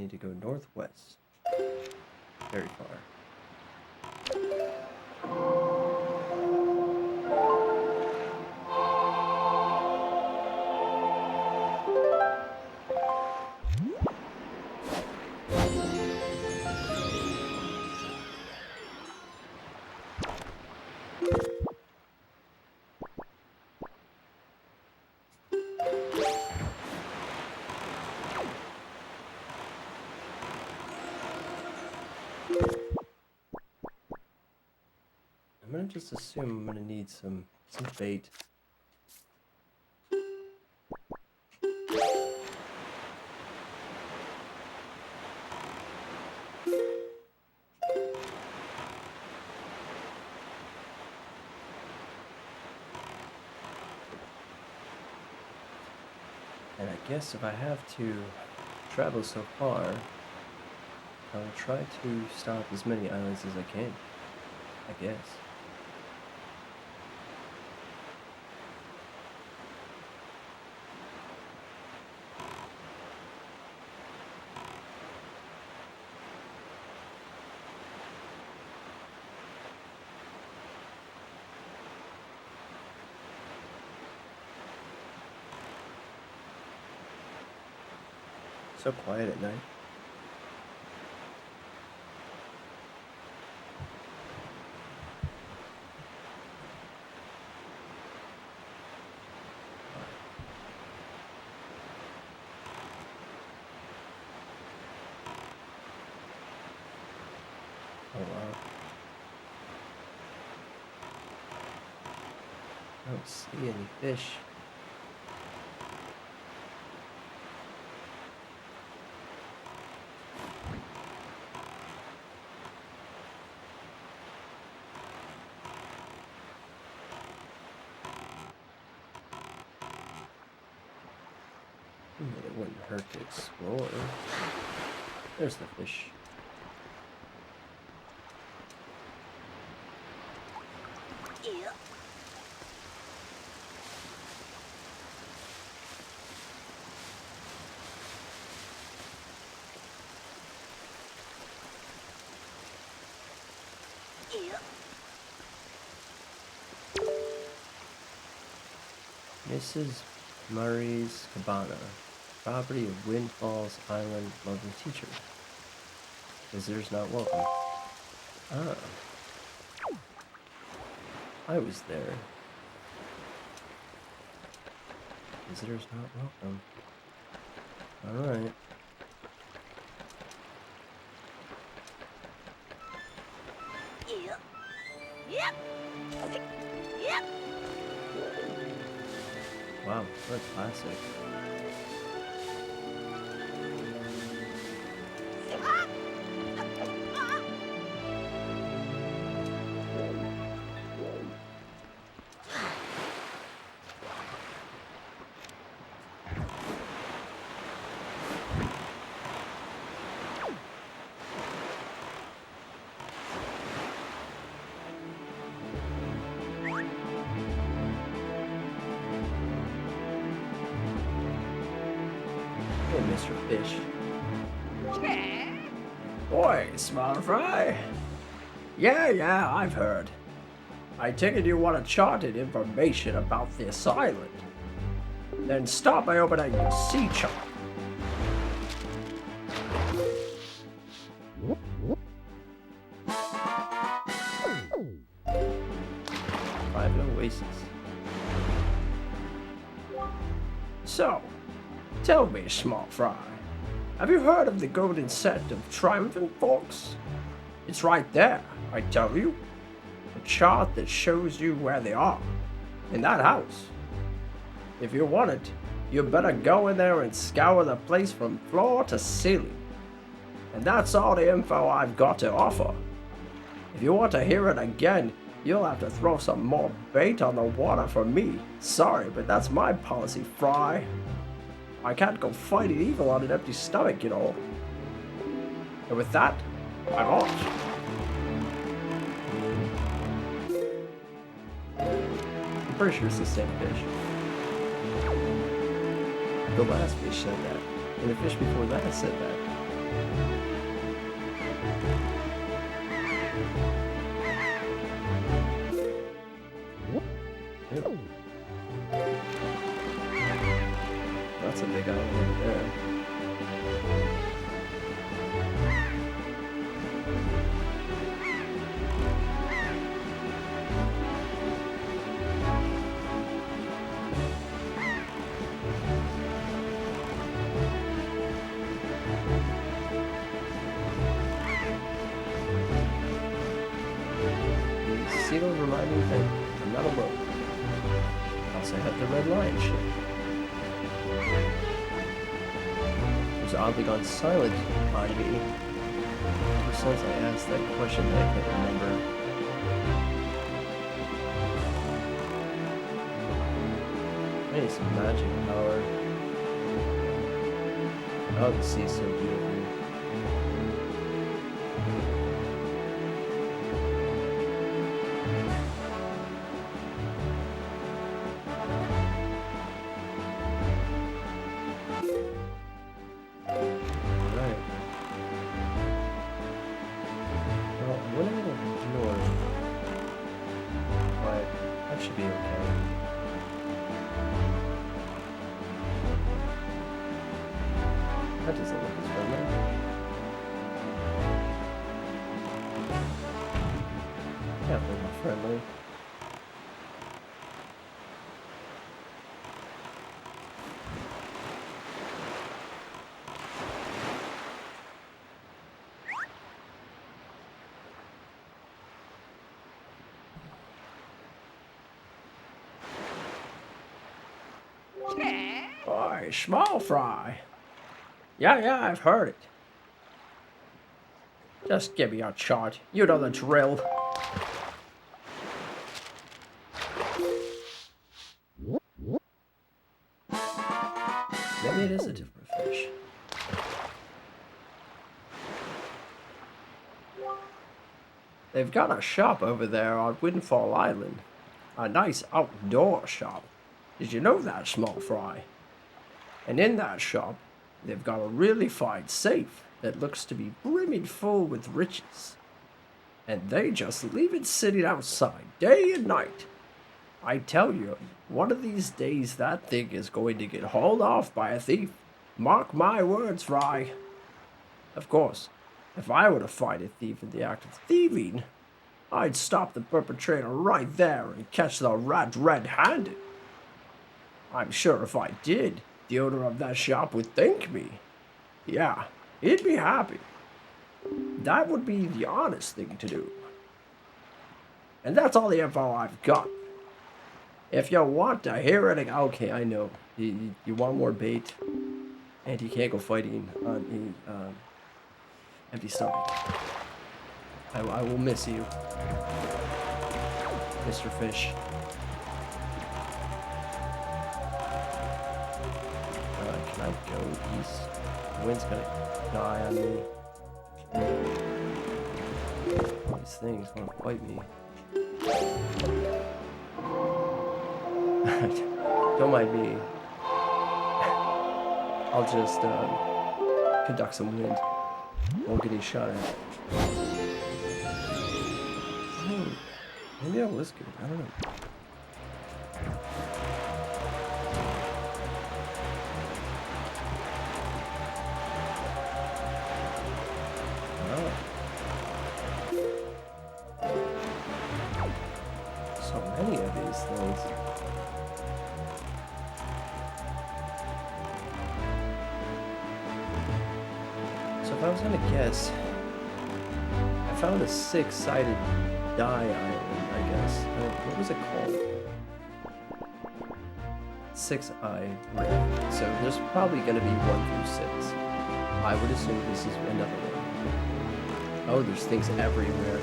need to go northwest. Very far. I'm gonna just assume I'm gonna need some bait. And I guess if I have to travel so far, I'll try to stop as many islands as I can, I guess. So quiet at night. Oh wow. I don't see any fish. It wouldn't hurt to explore. There's the fish. Mrs. Murray's Cabana, property of Windfalls Island Lovely Teacher. Visitors not welcome. Ah. I was there. Visitors not welcome. Alright. Wow, what a classic. Hey, Mr. Fish. Boy, small fry. Yeah, I've heard. I take it you want charted information about this island. Then start by opening your sea chart. Private oasis. So, tell me, small fry, have you heard of the golden set of triumphant forks? It's right there, I tell you. A chart that shows you where they are. In that house. If you want it, you better go in there and scour the place from floor to ceiling. And that's all the info I've got to offer. If you want to hear it again, you'll have to throw some more bait on the water for me. Sorry, but that's my policy, Fry. I can't go fighting evil on an empty stomach, you know. And with that, I'm off. I'm pretty sure it's the same fish. The last fish said that, and the fish before that said that. Ew. That's a big island over there. See those reminding thing? I'm not alone. I also have the red lion ship. It was oddly gone silent on me ever since I asked that question that I can't remember. Maybe some magic power. Oh, the sea's so beautiful. Should be okay. That doesn't look as friendly. Definitely not friendly. Boy, small fry. Yeah, I've heard it. Just give me a chart. You know the drill. Maybe it is a different fish. They've got a shop over there on Windfall Island. A nice outdoor shop. Did you know that, small fry? And in that shop, they've got a really fine safe that looks to be brimming full with riches. And they just leave it sitting outside day and night. I tell you, one of these days that thing is going to get hauled off by a thief. Mark my words, Fry. Of course, if I were to find a thief in the act of thieving, I'd stop the perpetrator right there and catch the rat red-handed. I'm sure if I did, the owner of that shop would thank me. Yeah, he'd be happy. That would be the honest thing to do. And that's all the info I've got. If you want to hear it again... Okay, I know. You want more bait, and you can't go fighting on a empty stomach. I will miss you, Mr. Fish. Can I go east? The wind's gonna die on me. These things want to fight me. Don't mind me. I'll just conduct some wind. Won't get any shot at. Oh, maybe that was good. I don't know. So many of these things. So if I was gonna guess, I found a six-sided die island, I guess. What was it called? Six-eye rift. So there's probably gonna be 1 through 6. I would assume this is another one. Oh, there's things everywhere.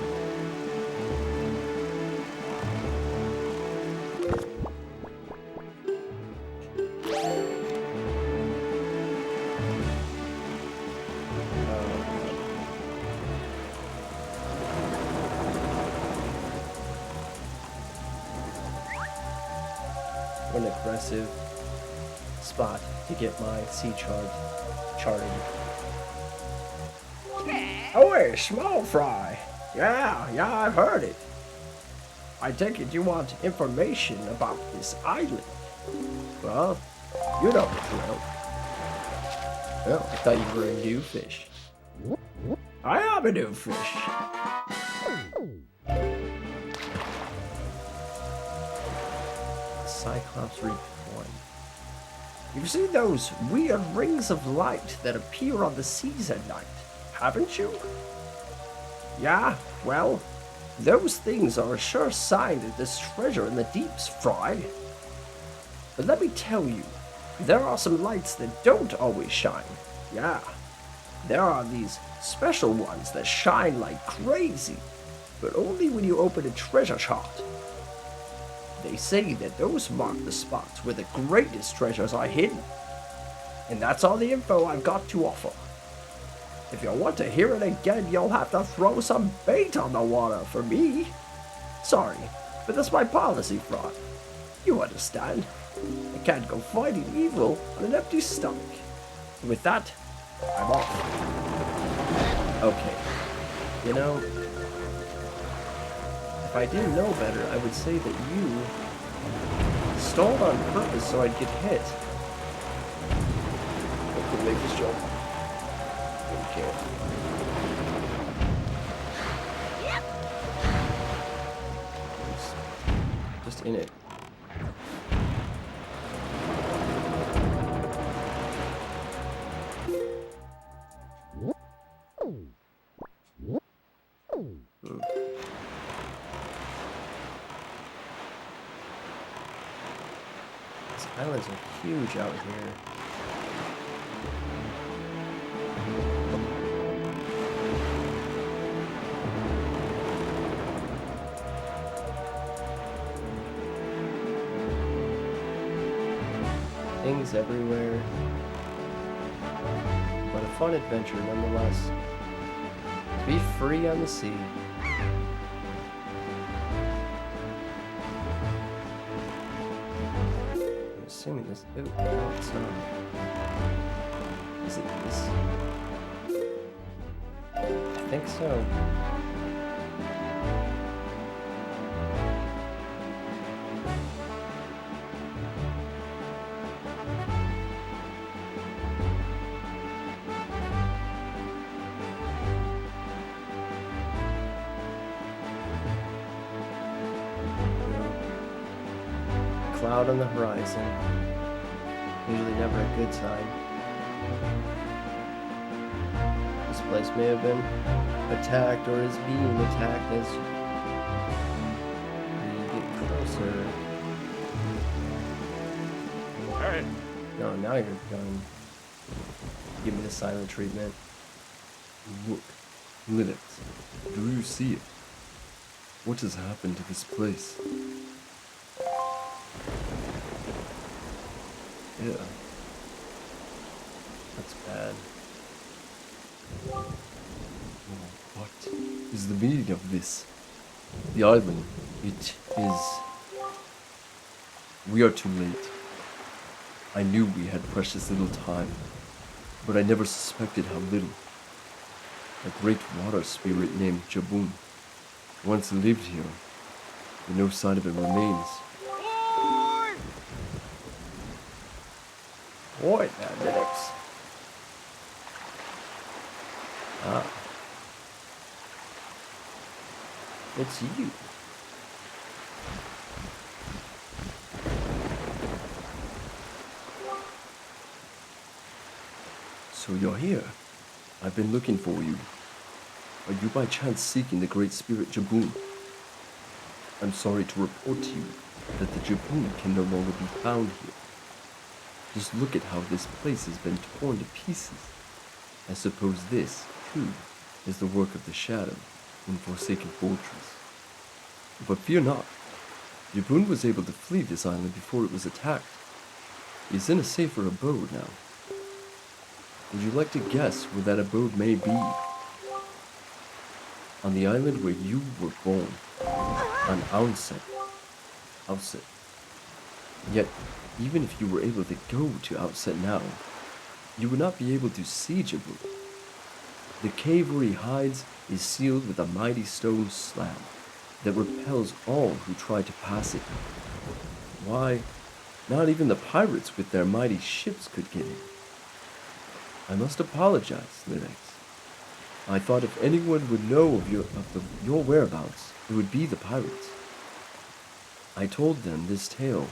An aggressive spot to get my sea chart charted. Oh, hey, small fry. Yeah, I've heard it. I take it you want information about this island. Well, you know the drill. Oh, I thought you were a new fish. I am a new fish. Cyclops Reef 1. You've seen those weird rings of light that appear on the seas at night, haven't you? Yeah, well, those things are a sure sign that there's treasure in the deeps, Fry. But let me tell you, there are some lights that don't always shine. Yeah, there are these special ones that shine like crazy, but only when you open a treasure chart. They say that those mark the spots where the greatest treasures are hidden. And that's all the info I've got to offer. If you want to hear it again, you'll have to throw some bait on the water for me. Sorry, but that's my policy, Frog. You understand? I can't go fighting evil on an empty stomach. And with that, I'm off. Okay. You know, if I didn't know better, I would say that you stalled on purpose so I'd get hit. I could make this jump. Okay. Just in it. These islands are huge out here. Things everywhere. But a fun adventure nonetheless. To be free on the sea. I'm assuming this. Oh, no, it's not. Is it this? I think so. Cloud on the horizon. Usually never a good sign. This place may have been attacked or is being attacked as we get closer. Alright. No, now you're done. Give me the silent treatment. Look, Lilith, do you see it? What has happened to this place? Yeah. That's bad. What is the meaning of this? The island, it is... We are too late. I knew we had precious little time, but I never suspected how little. A great water spirit named Jabun once lived here, but no sign of it remains. Boy, that Linux. Ah. It's you. So you're here. I've been looking for you. Are you by chance seeking the great spirit Jabun? I'm sorry to report to you that the Jabun can no longer be found here. Just look at how this place has been torn to pieces. I suppose this, too, is the work of the Shadow in Forsaken Fortress. But fear not. Jabun was able to flee this island before it was attacked. He is in a safer abode now. Would you like to guess where that abode may be? On the island where you were born, on Outset. Outset. Yet, even if you were able to go to Outset now, you would not be able to see Jabun. The cave where he hides is sealed with a mighty stone slab that repels all who try to pass it. Why, not even the pirates with their mighty ships could get in. I must apologize, Lyrics. I thought if anyone would know of your whereabouts, it would be the pirates. I told them this tale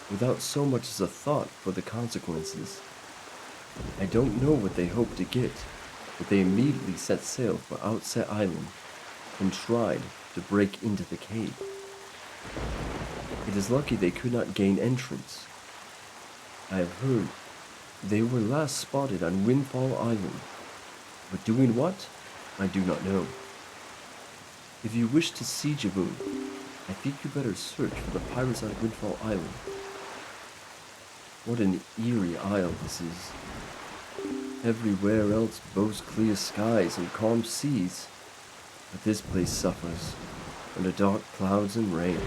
without so much as a thought for the consequences. I don't know what they hoped to get, but they immediately set sail for Outset Island and tried to break into the cave. It is lucky they could not gain entrance. I have heard they were last spotted on Windfall Island, but doing what? I do not know. If you wish to see Jaboon, I think you better search for the pirates on Windfall Island. What an eerie isle this is. Everywhere else boasts clear skies and calm seas, but this place suffers under dark clouds and rain.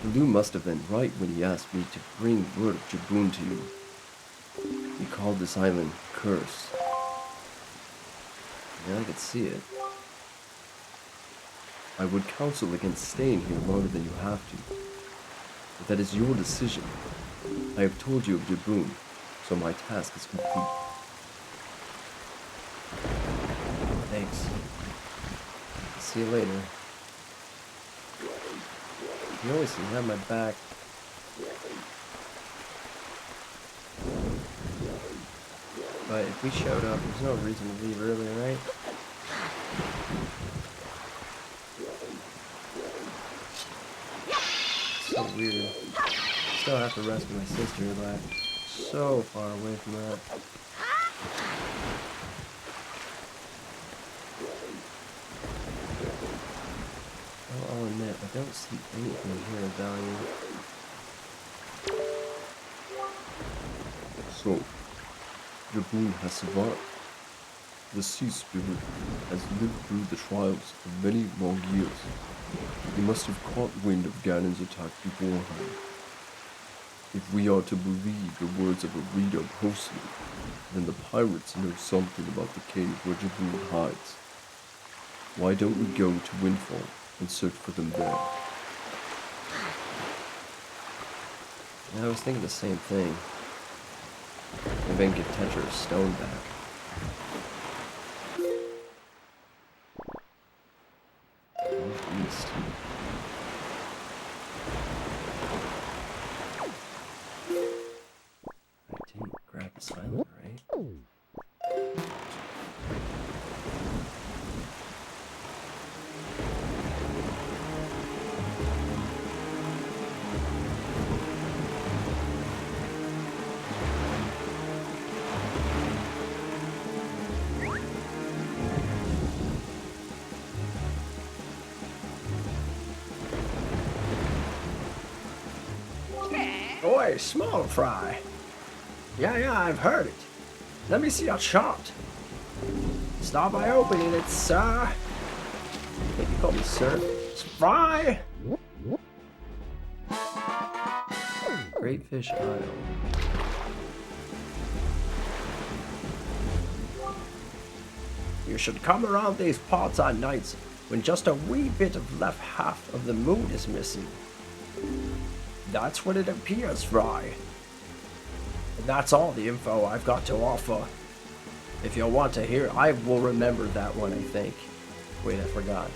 Lou must have been right when he asked me to bring word of Jaboon to you. He called this island cursed. Yeah, I could see it. I would counsel against staying here longer than you have to, but that is your decision. I have told you of Jaboon, so my task is complete. Thanks. See you later. You always have my back. But if we showed up, there's no reason to leave earlier, right? So weird. Still have to rescue my sister, but so far away from that. Well, I'll admit, I don't see anything here of value. So, Jaboon has survived. The sea spirit has lived through the trials of many long years. He must have caught wind of Ganon's attack beforehand. If we are to believe the words of Arita Postman, then the pirates know something about the cave where Jaboon hides. Why don't we go to Windfall and search for them there? And I was thinking the same thing. Maybe I can get Tetra's stone back. Northeast. I didn't grab this island, right? Oi, small fry. Yeah, I've heard it. Let me see your chart. Start by opening it, sir. Wait, you call me sir? It's Fry. Great Fish Isle. You should come around these parts on nights when just a wee bit of left half of the moon is missing. That's when it appears, Fry. And that's all the info I've got to offer. If you want to hear, I will remember that one, I think. Wait, I forgot.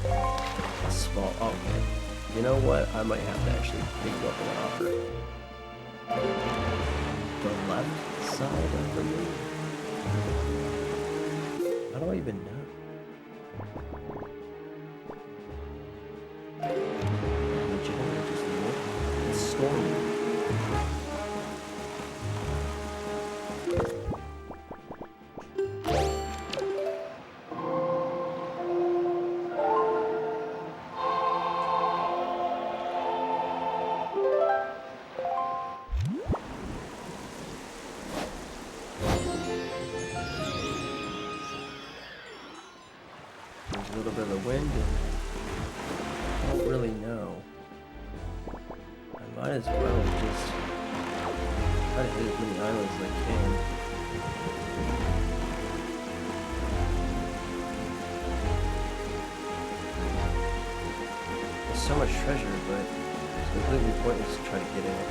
A small. Oh, okay. You know what? I might have to actually pick you up an offer. The left side of the moon? How do I even know? Legitimately just look. It's stormy. There's a little bit of wind and I don't really know. I might as well just try to hit as many islands as I can. so much treasure, but it's completely pointless to try to get in it.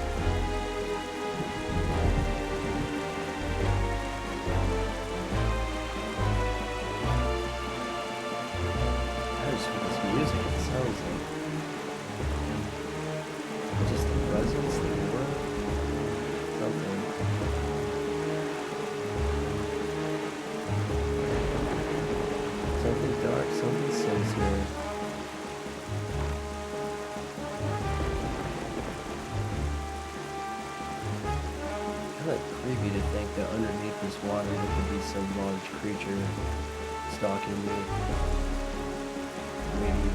That is what this music it sounds like. Just the presence, the aura, something. Something dark, something sinister. Kinda creepy to think that underneath this water there could be some large creature stalking me. Maybe.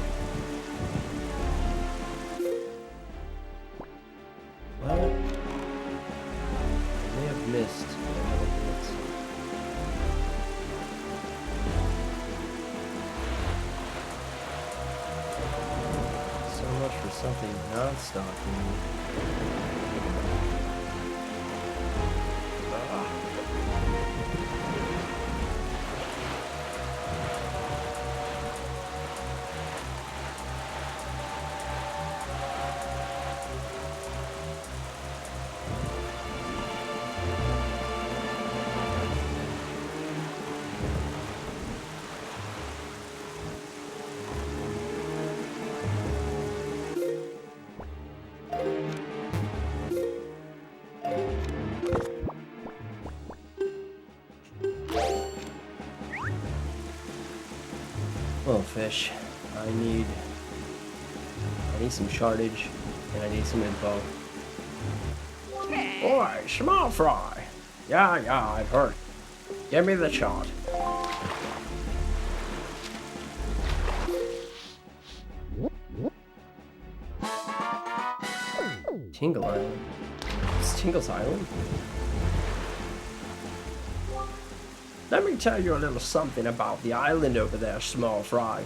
Well, I may have missed another bit. So much for something not stalking me. Well, fish, I need some shardage, and I need some info. Boy, small fry. Yeah, I've heard. Give me the chart. Tingle Island. It's Tingle's Island? Let me tell you a little something about the island over there, small fry.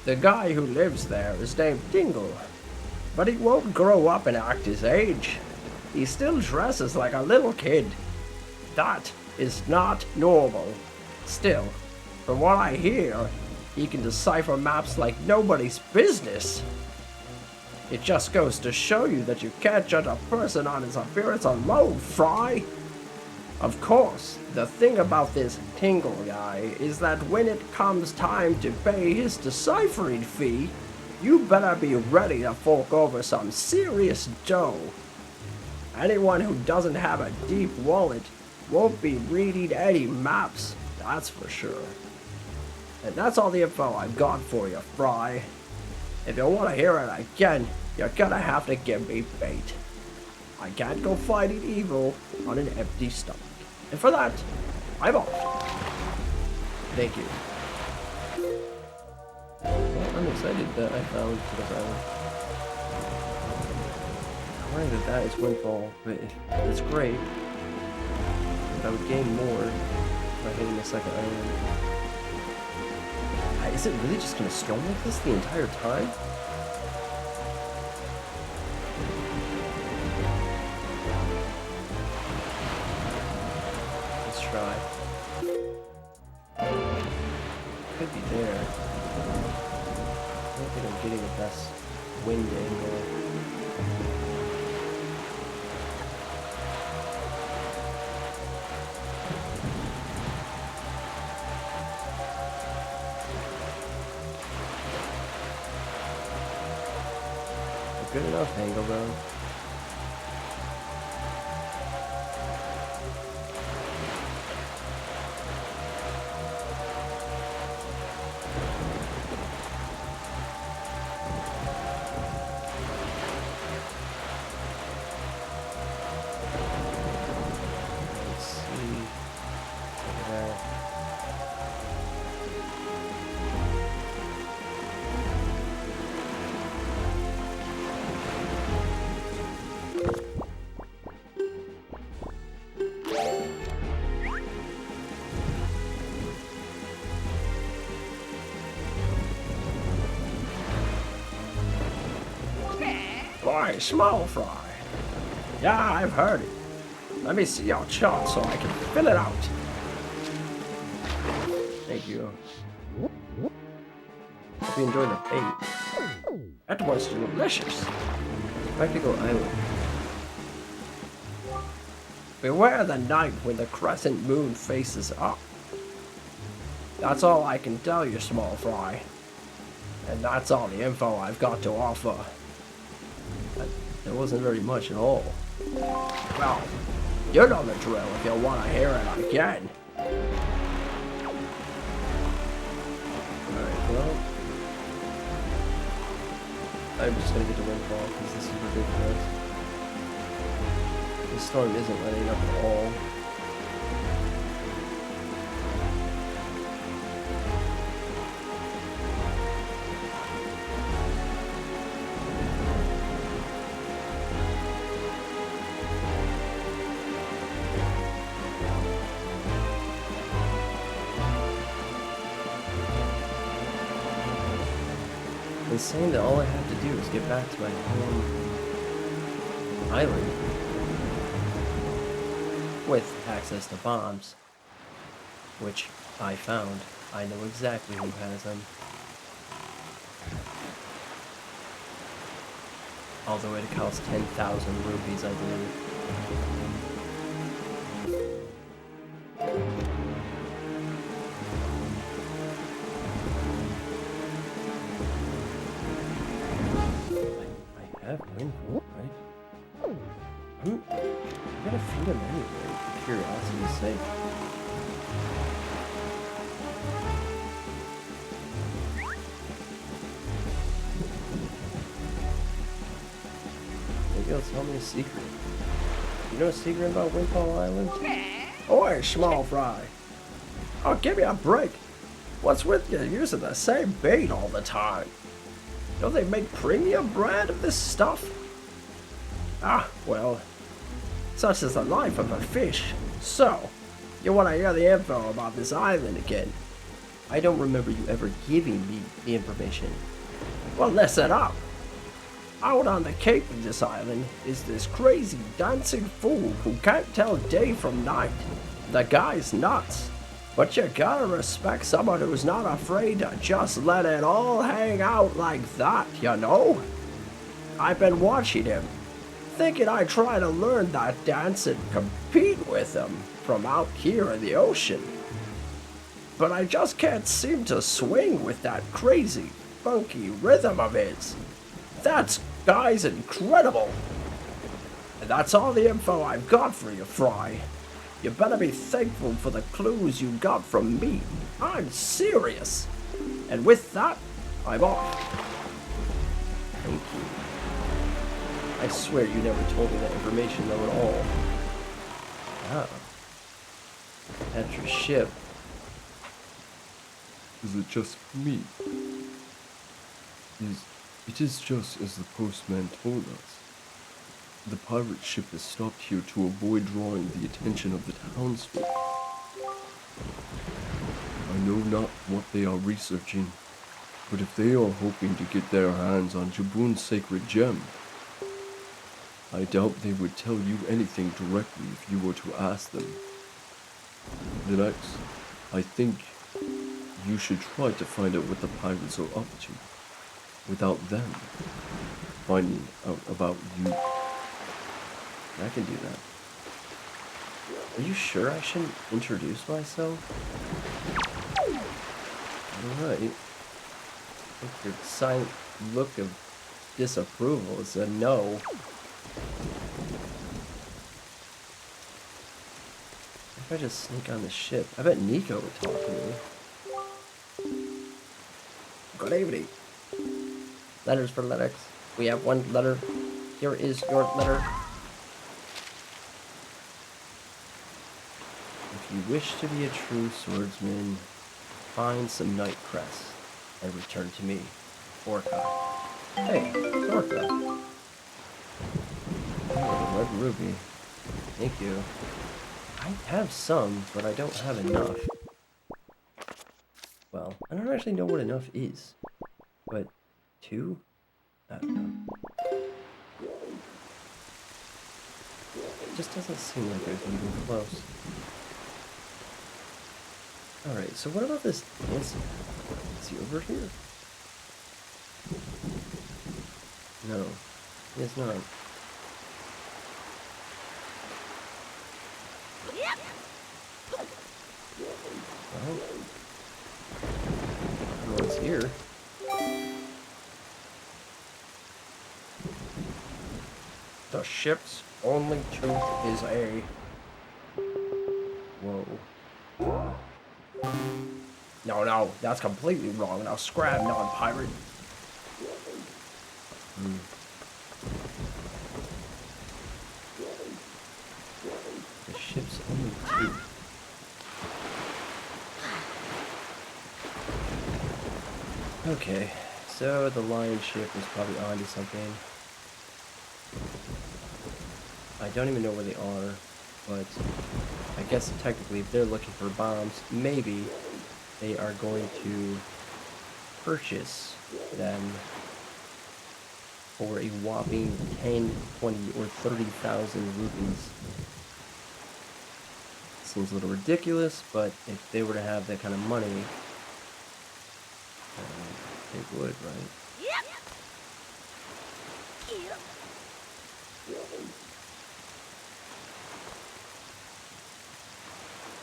The guy who lives there is named Tingle, but he won't grow up and act his age. He still dresses like a little kid. That is not normal. Still, from what I hear, he can decipher maps like nobody's business. It just goes to show you that you can't judge a person on his appearance alone, Fry. Of course, the thing about this Tingle guy is that when it comes time to pay his deciphering fee, you better be ready to fork over some serious dough. Anyone who doesn't have a deep wallet won't be reading any maps, that's for sure. And that's all the info I've got for you, Fry. If you want to hear it again, you're gonna have to give me bait. I can't go fighting evil on an empty stomach. And for that, I'm off. Thank you. Well, I'm excited that I found Tingle's Island. I'm worried that is Windfall, but it's great. If I would gain more by hitting the second island. Is it really just gonna storm like this the entire time? Let's try. Could be there. I don't think I'm getting the best wind angle. Good enough angle though. Let's see. There. Boy, small fry. Yeah, I've heard it. Let me see your chart so I can fill it out. Thank you. Hope you enjoy the bait. That was delicious. Practical Island. Beware the night when the crescent moon faces up. That's all I can tell you, small fry. And that's all the info I've got to offer. There wasn't very much at all. Well, you know the drill if you want to hear it again. Alright, well, I'm just gonna get to Windfall because this is ridiculous. The storm isn't letting up at all. It's saying that all I have to do is get back to my home island with access to bombs, which I found. I know exactly who has them. Although it costs 10,000 rupees, I believe. I have Windfall, right? I'm gonna feed him anyway, for curiosity's sake. Maybe he'll tell me a secret. You know a secret about Windfall Island? Oi, small fry. Oh, give me a break. What's with you using the same bait all the time? Don't they make premium brand of this stuff? Ah, well, such is the life of a fish. So, you want to hear the info about this island again? I don't remember you ever giving me the information. Well, listen up. Out on the cape of this island is this crazy dancing fool who can't tell day from night. The guy's nuts. But you gotta respect someone who's not afraid to just let it all hang out like that, you know? I've been watching him, thinking I'd try to learn that dance and compete with him from out here in the ocean. But I just can't seem to swing with that crazy, funky rhythm of his. That guy's incredible. And that's all the info I've got for you, Fry. You better be thankful for the clues you got from me. I'm serious. And with that, I'm off. Thank you. I swear you never told me that information though at all. Wow. That's your ship. Is it just for me? It is just as the postman told us. The pirate ship has stopped here to avoid drawing the attention of the townsfolk. I know not what they are researching, but if they are hoping to get their hands on Jabun's sacred gem, I doubt they would tell you anything directly if you were to ask them. Linux, I think you should try to find out what the pirates are up to, without them finding out about you. I can do that. Are you sure I shouldn't introduce myself? Alright. I think your silent look of disapproval is a no. If I just sneak on the ship, I bet Nico would talk to me. Good evening. Letters for Lennox. We have one letter. Here is your letter. If you wish to be a true swordsman, find some night crest and return to me, Orca. Hey, Orca. Oh, red ruby. Thank you. I have some, but I don't have enough. Well, I don't actually know what enough is. But 2? I don't know. It just doesn't seem like there's even close. Alright, so what about this dancing? Is he over here? No, it's not. Well, no one's here. The ship's only truth is a... Whoa. No, that's completely wrong. Now scrap, non-pirate. The ship's only two. Okay, so the lion ship is probably onto something. I don't even know where they are, but I guess technically if they're looking for bombs, maybe they are going to purchase them for a whopping 10, 20, or 30,000 rupees. Seems a little ridiculous, but if they were to have that kind of money, they would, right?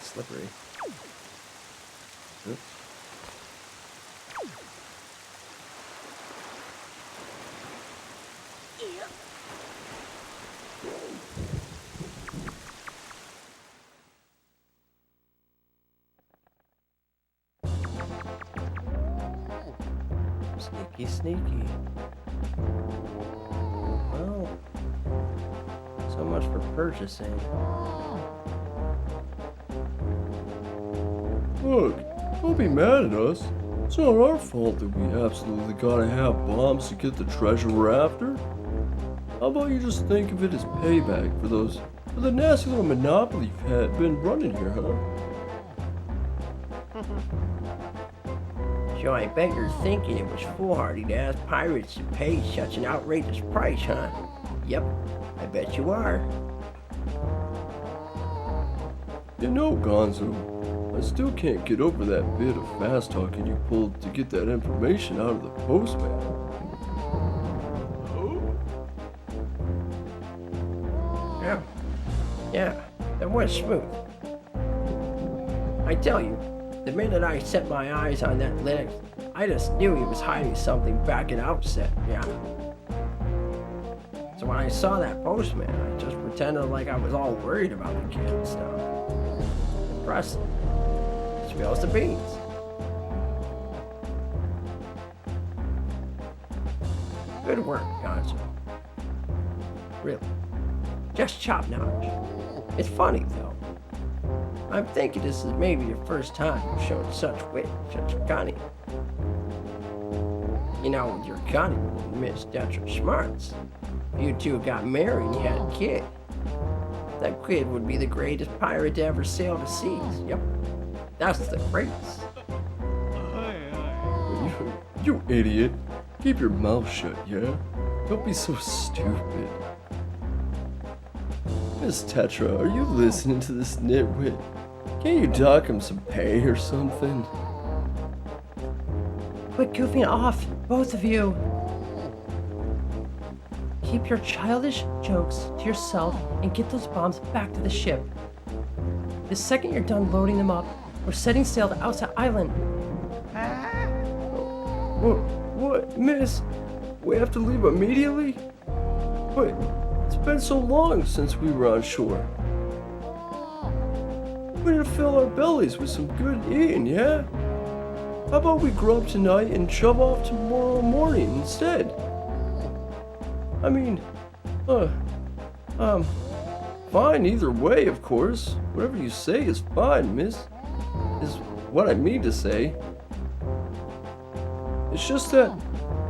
Slippery. Oops. Sneaky, sneaky. Well, so much for purchasing. Look, don't be mad at us. It's not our fault that we absolutely gotta have bombs to get the treasure we're after. How about you just think of it as payback for the nasty little monopoly you've been running here, huh? So I bet you're thinking it was foolhardy to ask pirates to pay such an outrageous price, huh? Yep, I bet you are. You know, Gonzo, I still can't get over that bit of fast talking you pulled to get that information out of the postman. Yeah, that was smooth. I tell you, the minute I set my eyes on that Linux, I just knew he was hiding something back at outset, yeah. So when I saw that postman, I just pretended like I was all worried about the kid and stuff. Impressive. Spills the beans. Good work, Gonzo. Really. Just top notch. It's funny, though. I'm thinking this is maybe the first time you've shown such wit, such cunning. You know, with your cunning and Miss Detra's smarts, you two got married and you had a kid. That kid would be the greatest pirate to ever sail the seas. Yep. That's the greatest. You idiot. Keep your mouth shut, yeah? Don't be so stupid. Miss Tetra, are you listening to this nitwit? Can't you dock him some pay or something? Quit goofing off, both of you. Keep your childish jokes to yourself and get those bombs back to the ship. The second you're done loading them up, we're setting sail to Outside Island. What, miss? We have to leave immediately? But it's been so long since we were on shore. We need to fill our bellies with some good eating, yeah? How about we grub tonight and shove off tomorrow morning instead? I mean, fine either way, of course. Whatever you say is fine, miss. Is what I mean to say. It's just that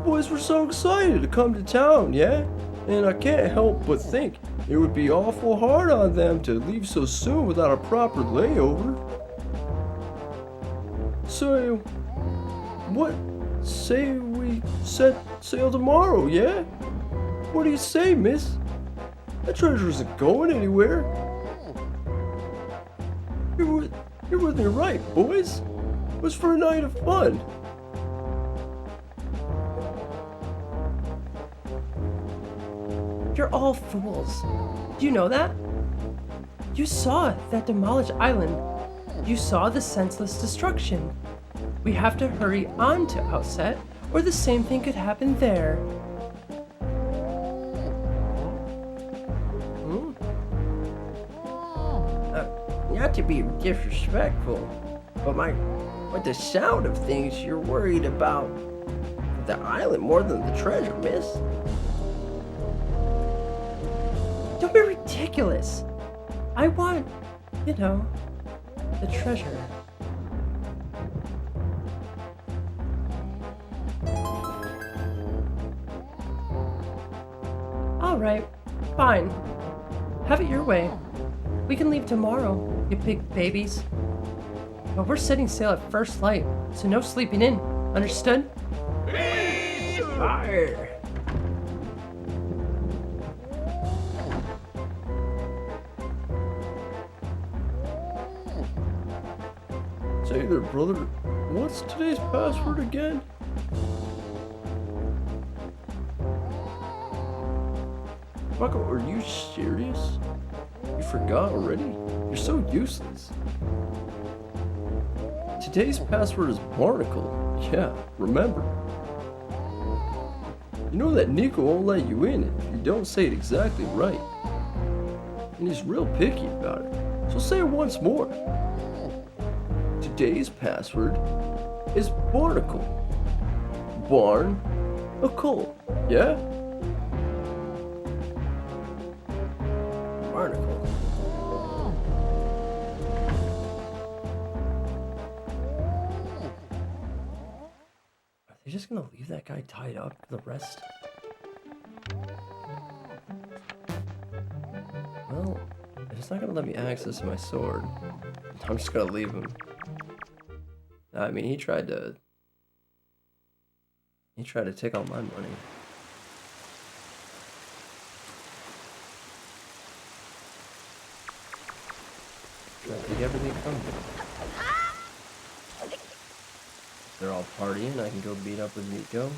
boys were so excited to come to town, yeah? And I can't help but think it would be awful hard on them to leave so soon without a proper layover. So, what say we set sail tomorrow, yeah? What do you say, miss? That treasure isn't going anywhere. You're with me right, boys. It was for a night of fun. You're all fools. Do you know that? You saw that demolished island. You saw the senseless destruction. We have to hurry on to Outset, or the same thing could happen there. Not to be disrespectful, but with the sound of things, you're worried about the island more than the treasure, miss. Don't be ridiculous. I want, the treasure. Alright, fine. Have it your way. We can leave tomorrow, you big babies. But we're setting sail at first light, so no sleeping in. Understood? Fire! Say there, brother. What's today's password again? Bucko, are you serious? You forgot already? You're so useless. Today's password is Barnacle. Yeah, remember. You know that Nico won't let you in if you don't say it exactly right. And he's real picky about it. So say it once more. Today's password is Barnacle. Barn-a-cle. Yeah? Barnacle. Are they just gonna leave that guy tied up for the rest? Well, if it's not gonna let me access my sword, I'm just gonna leave him. I mean, he tried to take all my money. Trying to take everything from me. They're all partying, I can go beat up with Nico.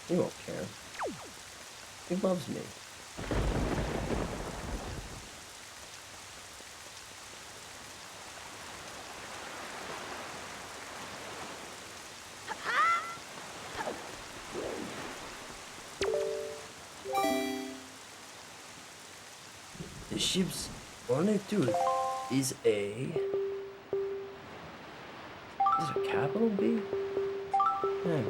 He won't care. He loves me. The ship's only tooth is a... Is it a capital B? Yeah,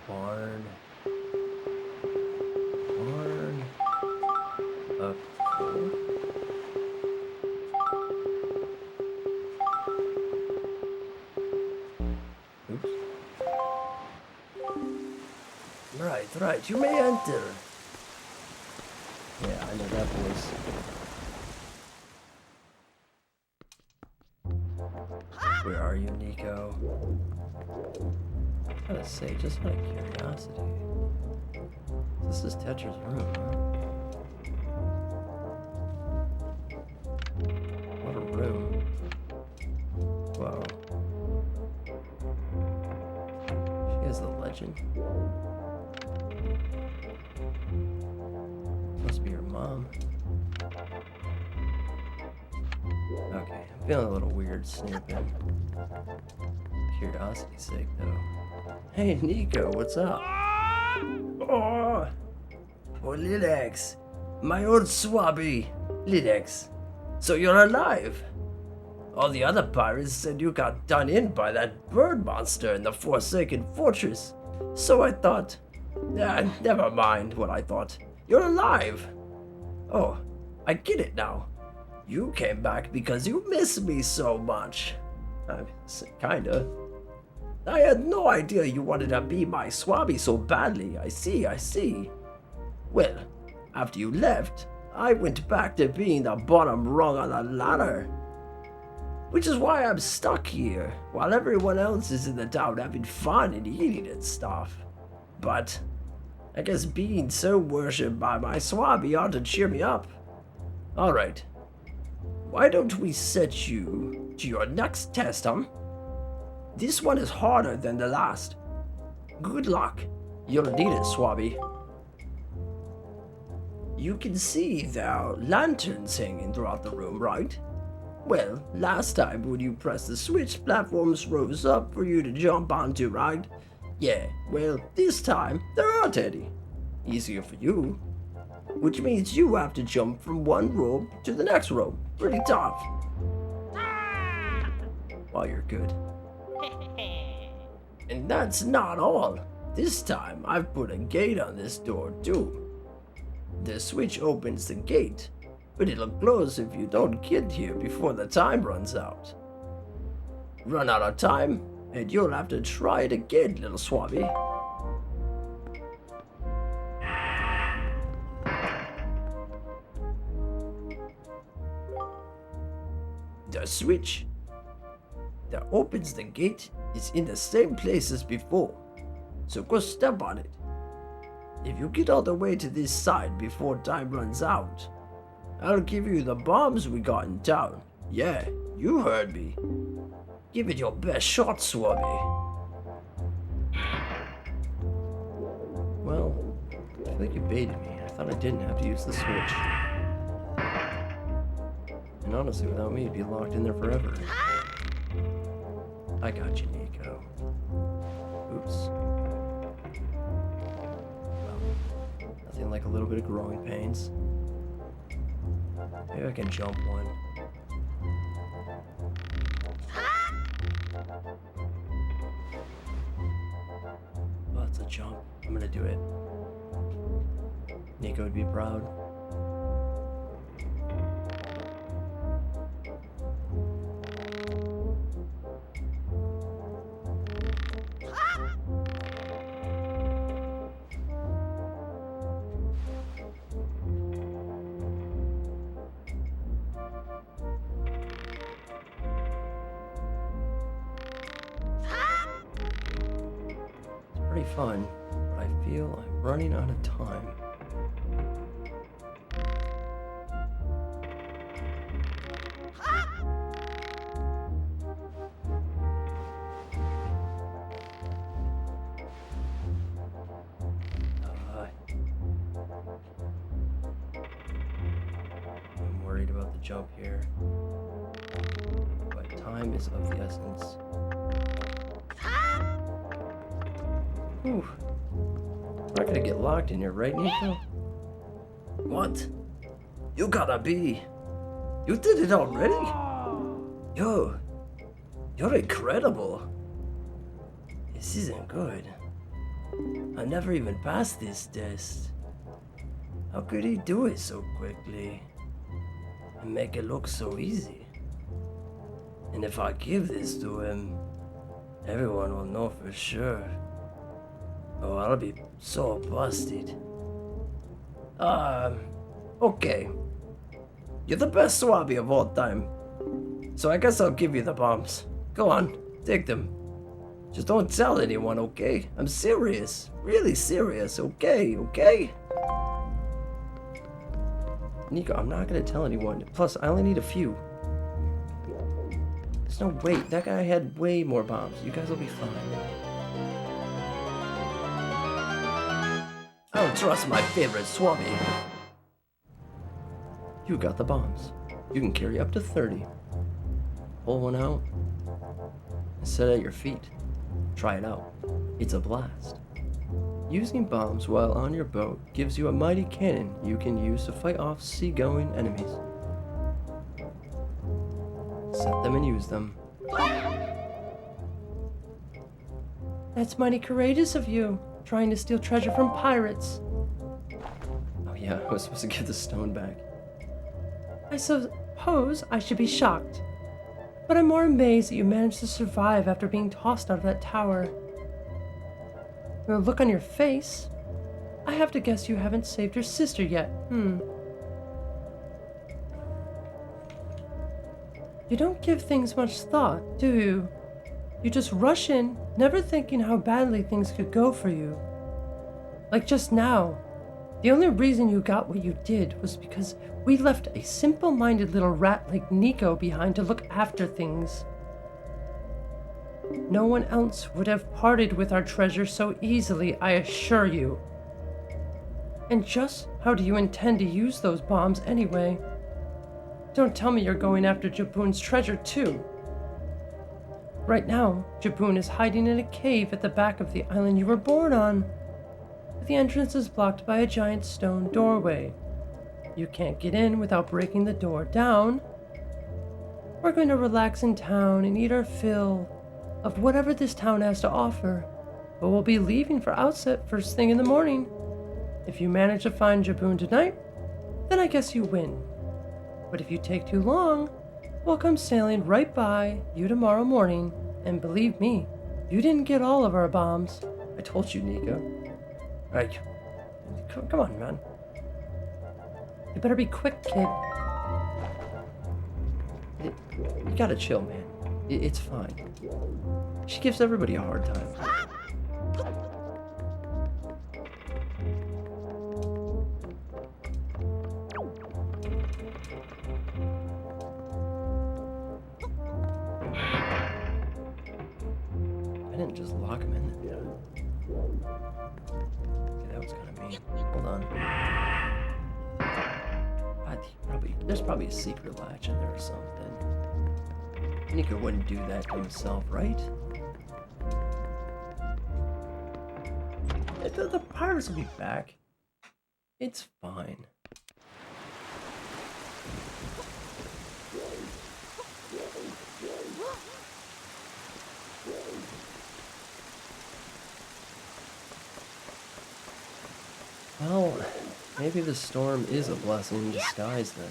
Barn. A coal. Oops. Right, you may enter. Yeah, I know that voice. Where are you, Nico? I gotta say, just out of curiosity, this is Tetra's room, huh? What a room. Wow. She is the legend. Must be her mom. Okay, I'm feeling a little weird snooping. Curiosity's sake, though. Hey, Nico, what's up? Oh, Lidex. My old swabby. Lidex. So you're alive. All the other pirates said you got done in by that bird monster in the Forsaken Fortress. So I thought... never mind what I thought. You're alive. Oh, I get it now. You came back because you miss me so much. Kinda. I had no idea you wanted to be my swabby so badly. I see. Well, after you left, I went back to being the bottom rung on the ladder. Which is why I'm stuck here, while everyone else is in the town having fun and eating and stuff. But I guess being so worshipped by my swabby ought to cheer me up. Alright. Why don't we set you to your next test, huh? This one is harder than the last. Good luck. You'll need it, Swabby. You can see there are lanterns hanging throughout the room, right? Well, last time when you pressed the switch, platforms rose up for you to jump onto, right? Yeah, well, this time there aren't any. Easier for you. Which means you have to jump from one rope to the next rope. Pretty tough. Wow, you're good. And that's not all. This time I've put a gate on this door too. The switch opens the gate, but it'll close if you don't get here before the time runs out. Run out of time, and you'll have to try it again, little Swabby. The switch that opens the gate is in the same place as before, so go step on it. If you get all the way to this side before time runs out, I'll give you the bombs we got in town. Yeah, you heard me. Give it your best shot, Swabby. Well, I feel like you baited me. I thought I didn't have to use the switch. And honestly, without me, you'd be locked in there forever. I got you, Nico. Oops. Well, nothing like a little bit of growing pains. Maybe I can jump one. Oh, it's a jump. I'm gonna do it. Nico would be proud. Pretty fun, but I feel I'm running out of time. I'm worried about the jump here, but time is of the essence. Whew. We're not gonna get locked in here, right, Nico? What? You gotta be. You did it already? Yo, you're incredible. This isn't good. I never even passed this test. How could he do it so quickly and make it look so easy? And if I give this to him, everyone will know for sure. Oh, I'll be so busted. Okay. You're the best Swabby of all time. So I guess I'll give you the bombs. Go on, take them. Just don't tell anyone, okay? I'm serious. Really serious, okay? Okay? Nico, I'm not gonna tell anyone. Plus, I only need a few. There's no way. That guy had way more bombs. You guys will be fine. I don't trust my favorite Swabby. You got the bombs. You can carry up to 30. Pull one out and set it at your feet. Try it out. It's a blast. Using bombs while on your boat gives you a mighty cannon you can use to fight off seagoing enemies. Set them and use them. That's mighty courageous of you, trying to steal treasure from pirates. Oh yeah, I was supposed to give the stone back. I suppose I should be shocked, but I'm more amazed that you managed to survive after being tossed out of that tower. From the look on your face, I have to guess you haven't saved your sister yet. You don't give things much thought, do you? You just rush in, never thinking how badly things could go for you. Like just now. The only reason you got what you did was because we left a simple-minded little rat like Nico behind to look after things. No one else would have parted with our treasure so easily, I assure you. And just how do you intend to use those bombs anyway? Don't tell me you're going after Jaboon's treasure too. Right now, Jaboon is hiding in a cave at the back of the island you were born on. The entrance is blocked by a giant stone doorway. You can't get in without breaking the door down. We're going to relax in town and eat our fill of whatever this town has to offer, but we'll be leaving for Outset first thing in the morning. If you manage to find Jaboon tonight, then I guess you win. But if you take too long, we'll come sailing right by you tomorrow morning, and believe me, you didn't get all of our bombs. I told you, Nika. Like, come on, man. You better be quick, kid. You gotta chill, man. It's fine. She gives everybody a hard time. I didn't just lock him in there. Okay, that was kind of mean. Hold on. There's probably a secret latch in there or something. Nika wouldn't do that to himself, right? The pirates will be back. It's fine. Well, maybe the storm is a blessing in disguise then.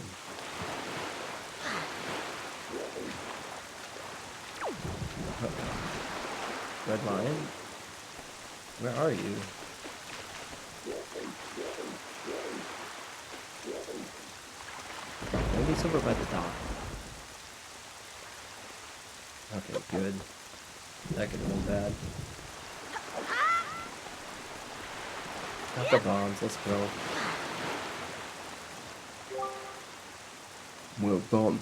Red Lion? Where are you? Maybe it's over by the dock. Okay, good. That could have been bad. Got the bombs, let's go. Well done.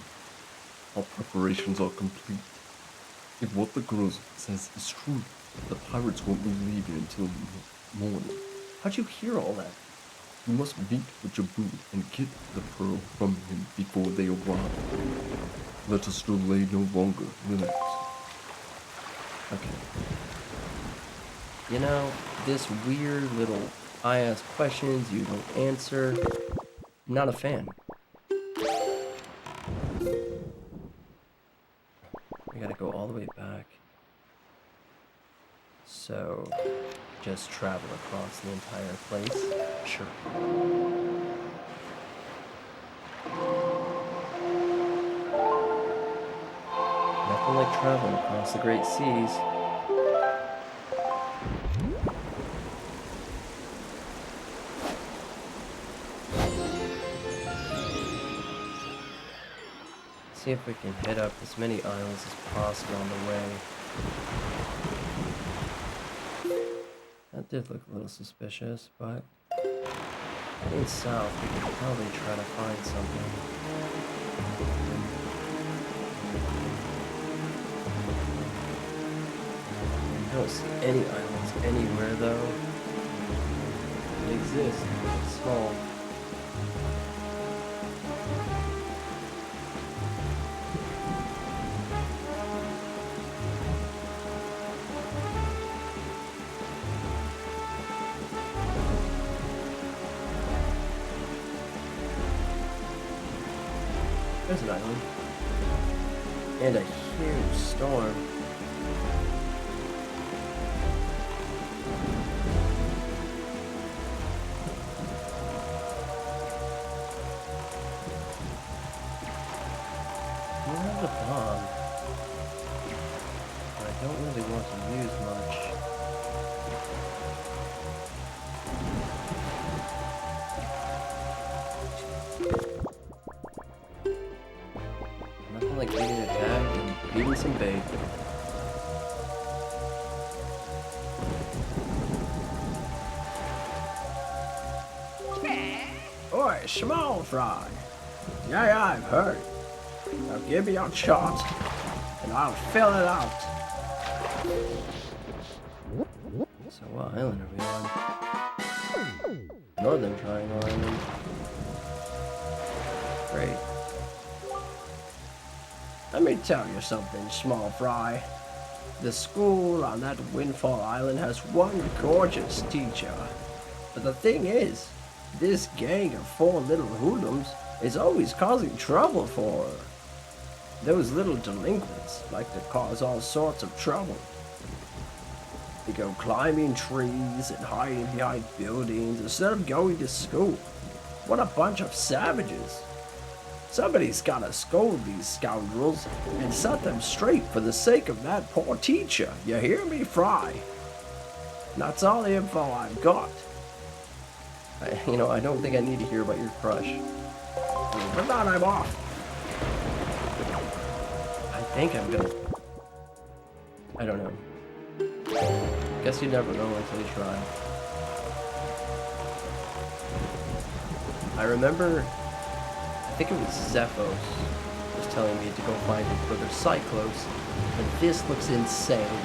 Our preparations are complete. If what the girl says is true, the pirates won't be leaving until morning. How'd you hear all that? You must meet with Jaboon and get the pearl from him before they arrive. Let us delay no longer. Relax. Okay. You know, this weird little I ask questions, you don't answer. Not a fan. We gotta go all the way back. So, just travel across the entire place? Sure. Nothing like traveling across the great seas. See if we can hit up as many islands as possible on the way. That did look a little suspicious, but heading south, we could probably try to find something. I don't see any islands anywhere, though. They exist, but it's small. There's an island. And a huge storm. You have the bomb. But I don't really want to use much. Nothing like getting attacked and beating some bait. Oi, small fry. Yeah, I've heard. Now give me your shot, and I'll fill it out. So what island are we on? Northern Triangle Island. Great. Let me tell you something, small fry. The school on that Windfall Island has one gorgeous teacher. But the thing is, this gang of 4 little hoodlums is always causing trouble for her. Those little delinquents like to cause all sorts of trouble. They go climbing trees and hiding behind buildings instead of going to school. What a bunch of savages. Somebody's gotta scold these scoundrels and set them straight for the sake of that poor teacher. You hear me, Fry? That's all the info I've got. I don't think I need to hear about your crush. With that, I'm off. I think I'm gonna... I don't know. Guess you never know until you try. I remember... I think it was Zephos was telling me to go find his brother Cyclos, and this looks insane.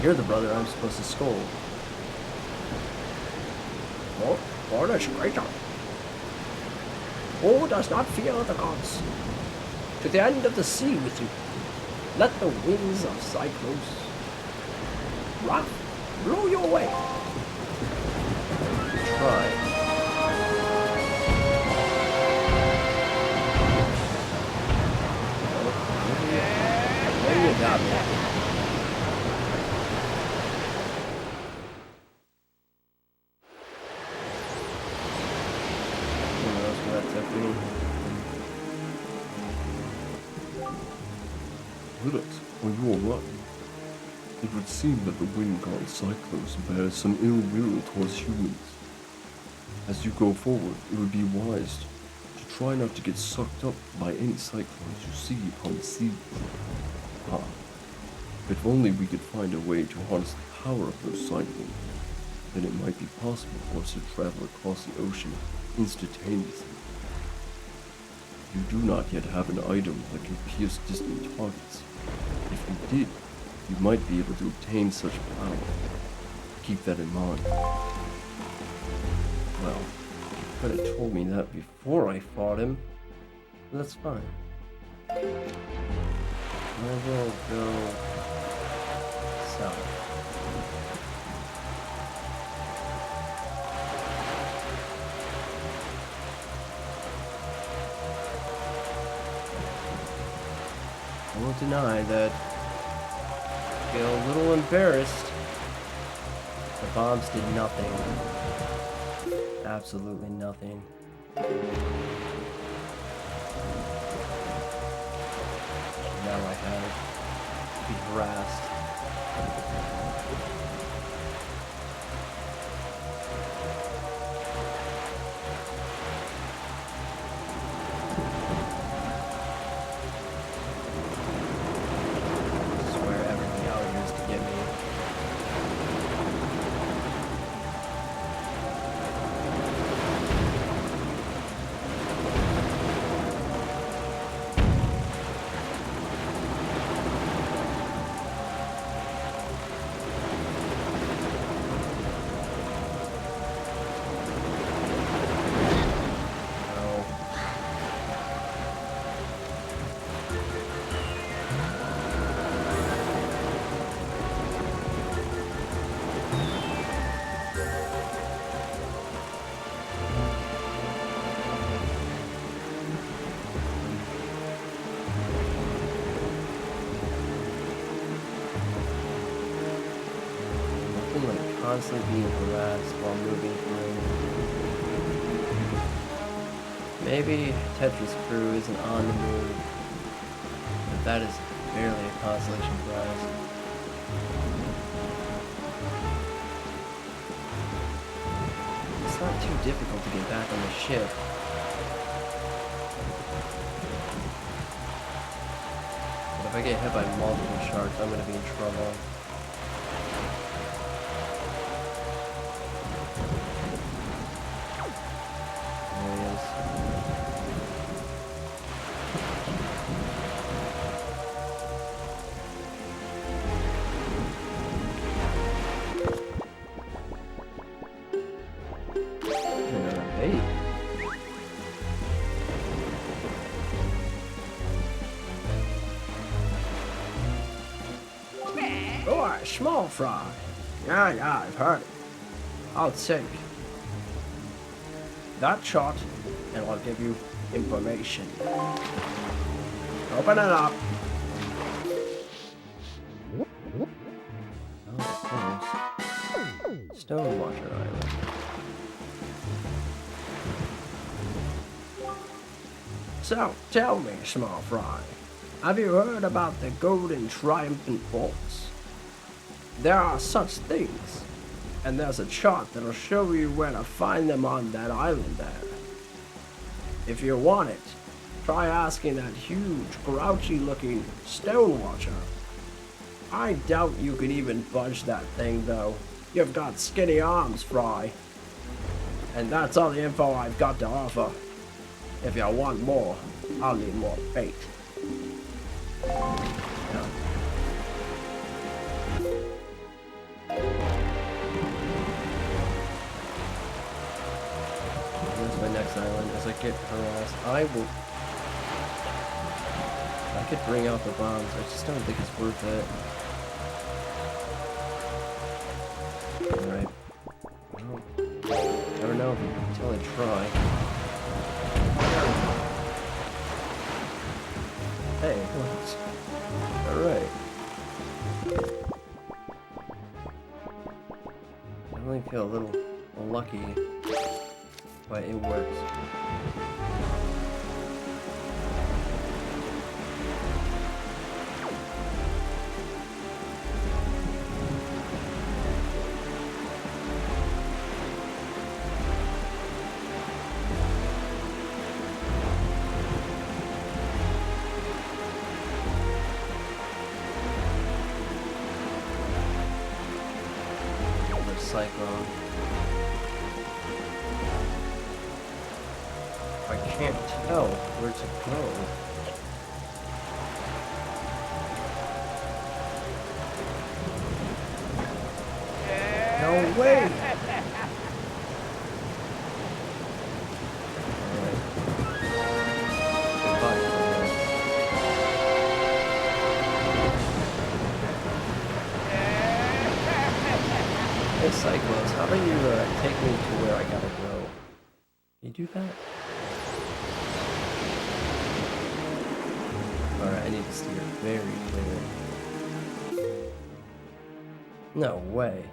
You're the brother I'm supposed to scold. Oh, Orders greater. Who does not fear the gods? To the end of the sea with you. Let the winds of Cyclos rough blow you away. Try. There you got me. Liddux, are you alright? It would seem that the wind god Cyclos bears some ill will towards humans. As you go forward, it would be wise to try not to get sucked up by any cyclones you see upon the sea. Ah, if only we could find a way to harness the power of those cyclones, then it might be possible for us to travel across the ocean instantaneously. You do not yet have an item that can pierce distant targets. If you did, you might be able to obtain such power. Keep that in mind. Well, you could have told me that before I fought him. That's fine. I will go south. I won't deny that I feel a little embarrassed. The bombs did nothing. Absolutely nothing. Now I have to be harassed. I swear everything out here is to get me. Constantly being harassed while moving through. Maybe Tetris crew isn't on the move, but that is barely a consolation prize. It's not too difficult to get back on the ship. But if I get hit by multiple sharks, I'm gonna be in trouble. small fry. Yeah, I've heard it. I'll take that shot and I'll give you information. Open it up. Oh, close. Stonewater Island. So, tell me, small fry, have you heard about the golden triumphant bolts? There are such things, and there's a chart that'll show you where to find them on that island there. If you want it, try asking that huge, grouchy-looking stone watcher. I doubt you can even budge that thing, though. You've got skinny arms, Fry. And that's all the info I've got to offer. If you want more, I'll need more bait. Yeah. Here's my next island. As I get harassed, I could bring out the bombs. I just don't think it's worth it. Alright. Well, never know until I try. Hey, what? Alright. I only feel a little lucky, but it works. Cyclone. I can't tell where to go. No way! Hey Cyclones, how about you take me to where I gotta go? Can you do that? Alright, I need to steer very clear. No way.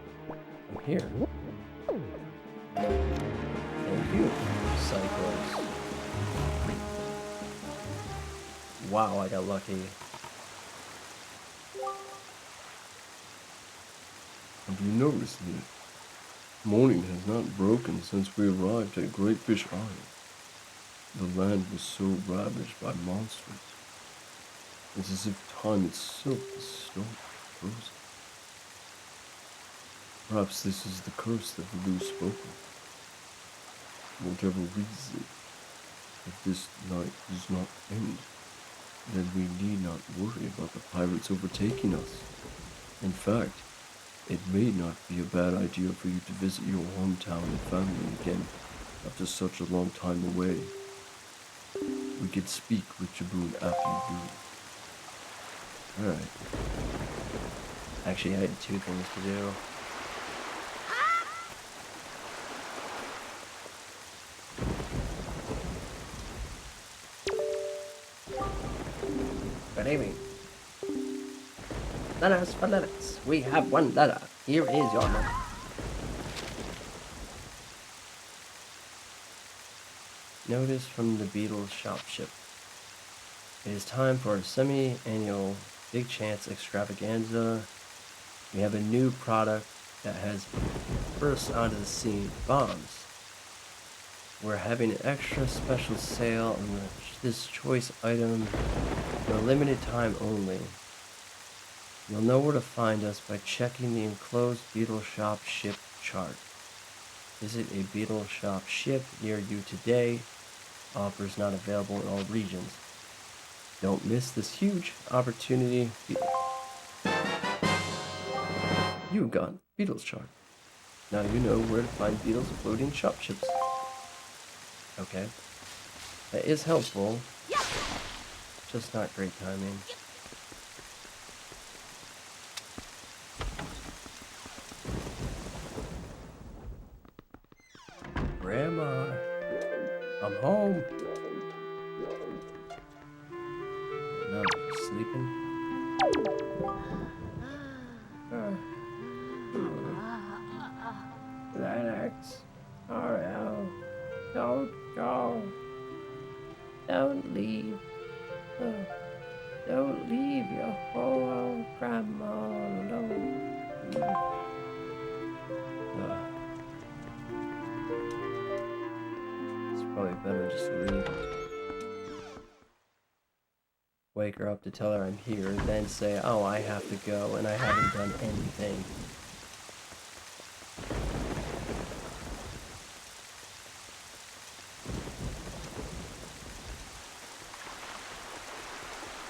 I'm here. Thank you, Cyclones. Wow, I got lucky. Have you noticed that morning has not broken since we arrived at Great Fish Island? The land was so ravaged by monsters. It's as if time itself is still frozen. Perhaps this is the curse that Baloo spoke of. Whatever reason, if this night does not end, then we need not worry about the pirates overtaking us. In fact, it may not be a bad idea for you to visit your hometown and family again after such a long time away. We could speak with Jaboon after you do. Alright. Actually, I had 2 things to do. Good evening. Letters for letters. We have one letter. Here is your letter. Notice from the Beatles shop ship. It is time for a semi-annual Big Chance extravaganza. We have a new product that has burst onto the scene. Bombs. We're having an extra special sale on this choice item for a limited time only. You'll know where to find us by checking the enclosed Beetle Shop ship chart. Visit a Beetle Shop ship near you today. Offers not available in all regions. Don't miss this huge opportunity. You got Beetle's chart. Now you know where to find Beetle's floating shop ships. Okay. That is helpful. Just not great timing. Grandma, I'm home. No, sleeping? Lennox, Ariel, don't go. Don't leave. Oh, don't leave your poor old grandma all alone. It's probably better just to leave. Wake her up to tell her I'm here, then say, oh, I have to go, and I haven't done anything.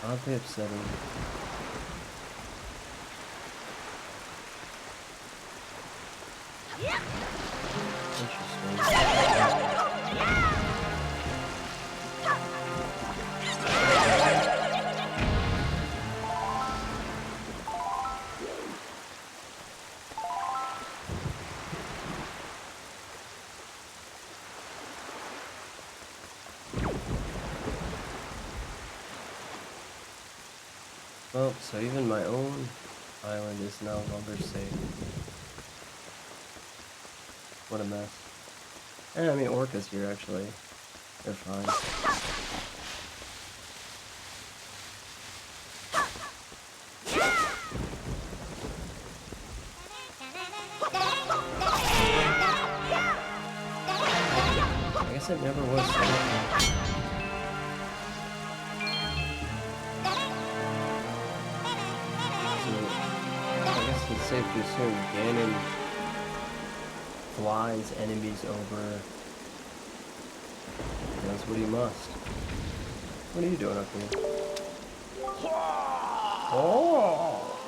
Oddly upsetting. Well, so even my own island is no longer safe. What a mess. And I mean, orcas here, actually. They're fine. I guess it never was safe. It's safe to assume Ganon flies enemies over. Does what he must. What are you doing up here? Oh!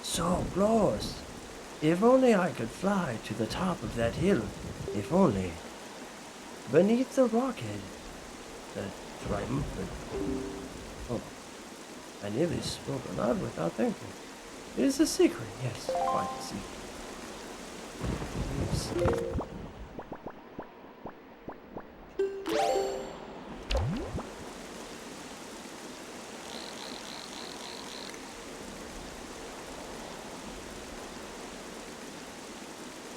So close. If only I could fly to the top of that hill. If only. Beneath the rocket. The triumphant. Oh. I nearly spoke aloud without thinking. It is a secret, yes, quite a secret. Yes.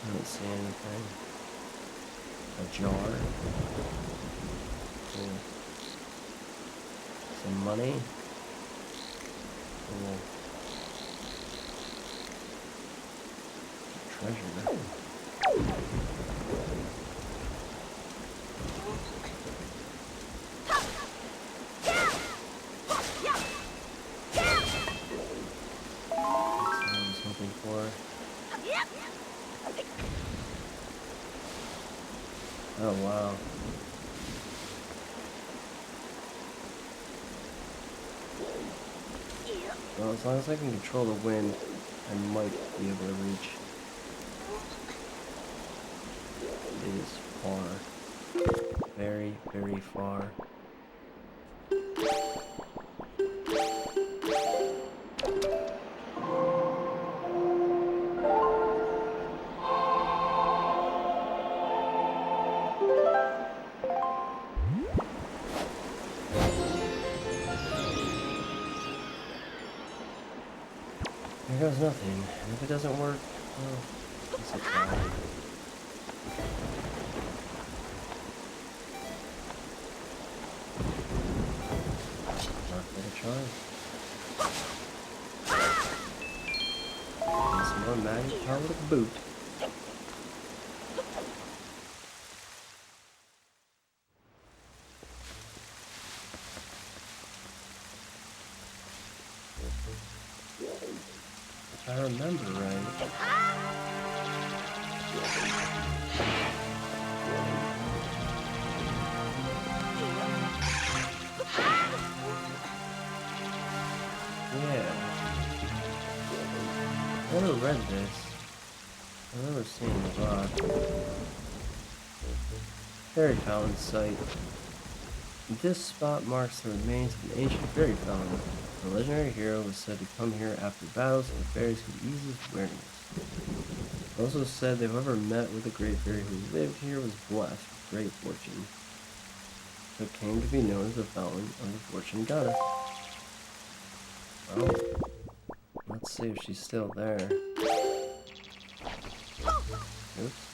I don't see anything. A jar. Cool. Some money. Cool. Treasure. That's what I was hoping for. Oh wow. Well, as long as I can control the wind, I might be able to reach. It is far. Very, very far. There goes nothing. And if it doesn't work, well, it's a try. Not gonna try. And some more magic power to boot. If I remember right. Yeah. I never read this. I've never seen the rock. Fairy fountain site. This spot marks the remains of an ancient fairy fountain. The legendary hero was said to come here after battles, and the fairies could ease his weariness. Also said that whoever met with the great fairy who lived here was blessed with great fortune. So came to be known as the Fountain of the Fortune Goddess. Well, let's see if she's still there. Oops.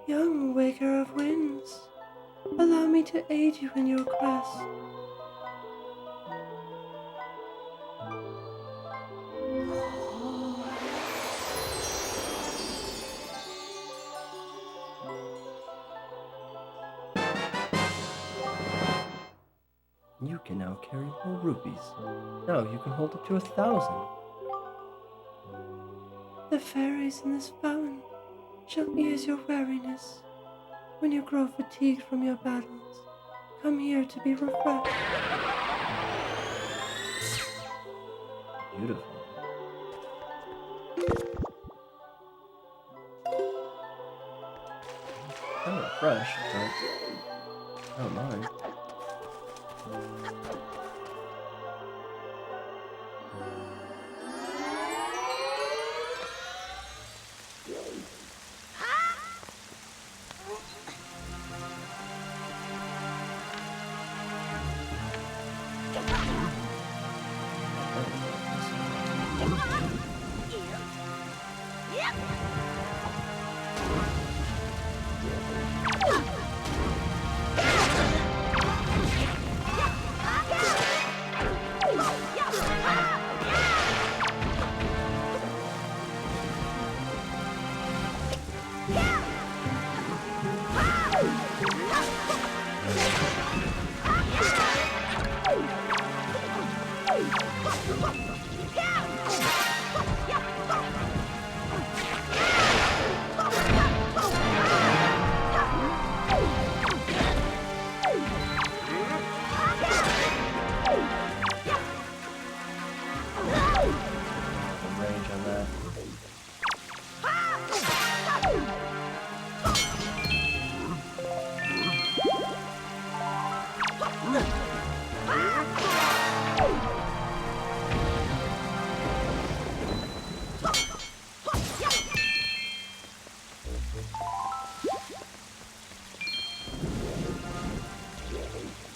Young waker of winds, allow me to aid you in your quest. You can now carry more rupees. Now you can hold up to 1,000. The fairies in this fountain shall ease your weariness. When you grow fatigued from your battles, come here to be refreshed. Beautiful. Kind of fresh, but I don't mind. Range on that.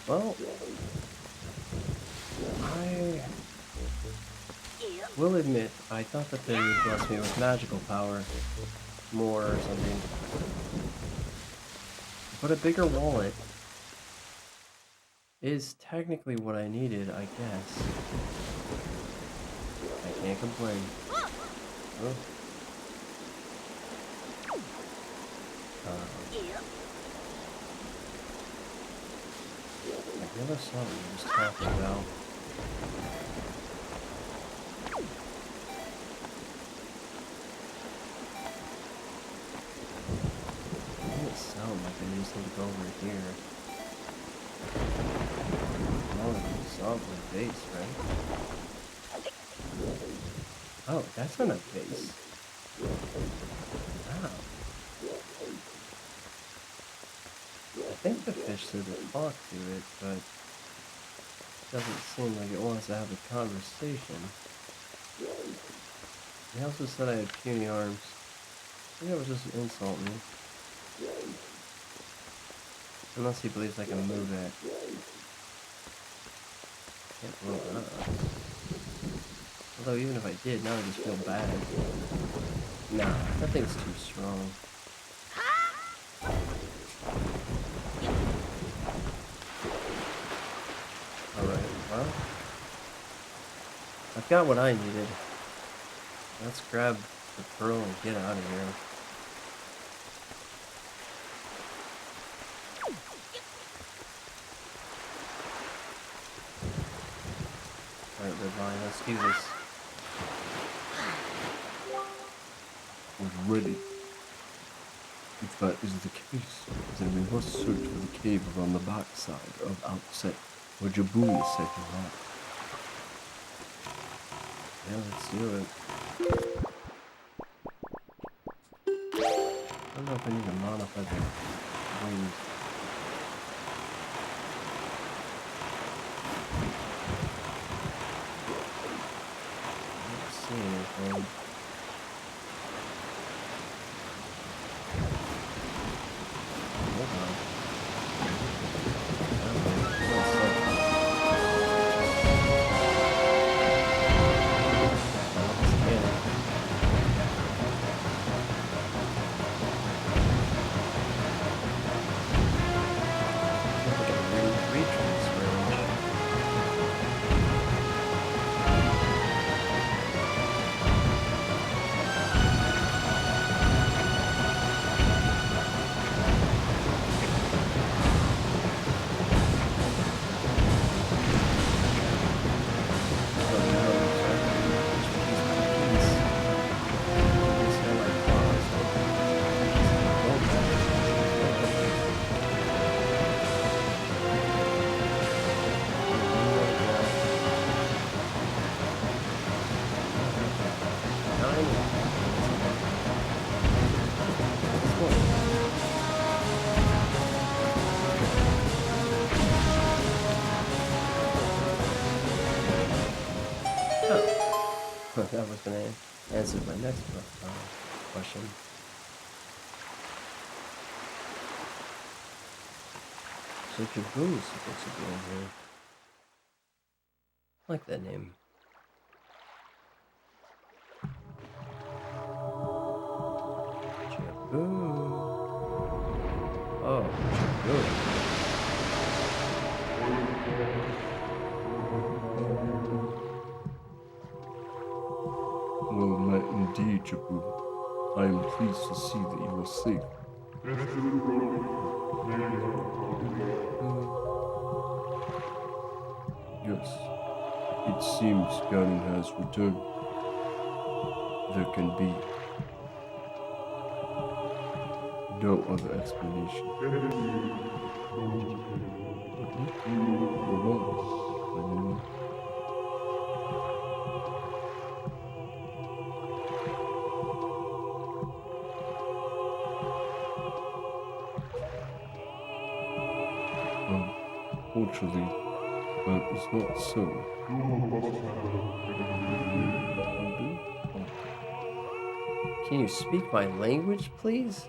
Well, I will admit, I thought that they would bless me with magical power more or something. But a bigger wallet is technically what I needed, I guess. I can't complain. Oh. I never saw what you was talking about. It doesn't sound like I just need to go over here. No, it's solid base, right? Oh, that's not a base. Wow. I think the fish said to talk to it, but it doesn't seem like it wants to have a conversation. He also said I had puny arms. I think that was just an insult me. Unless he believes I can move it. Can't blow it up. Although even if I did, now I just feel bad. Nah, that thing's too strong. Alright, well, I've got what I needed. Let's grab the pearl and get out of here. Alright, Redline, let's do this. ready. If that is the case, then we must search for the cave around the backside of Outset, where Jaboon is said to lie. Yeah, let's do it. I don't know if I need to modify the wings. Let's see anything. Hold on. That was going to answer my next question. So Jaboon is supposed to be in here. I like that name. Jaboon. Oh, Jaboon. Well met indeed, Jaboon. I am pleased to see that you are safe. Yes, it seems Ganon has returned. There can be no other explanation. Unfortunately, that is not so. Can you speak my language, please?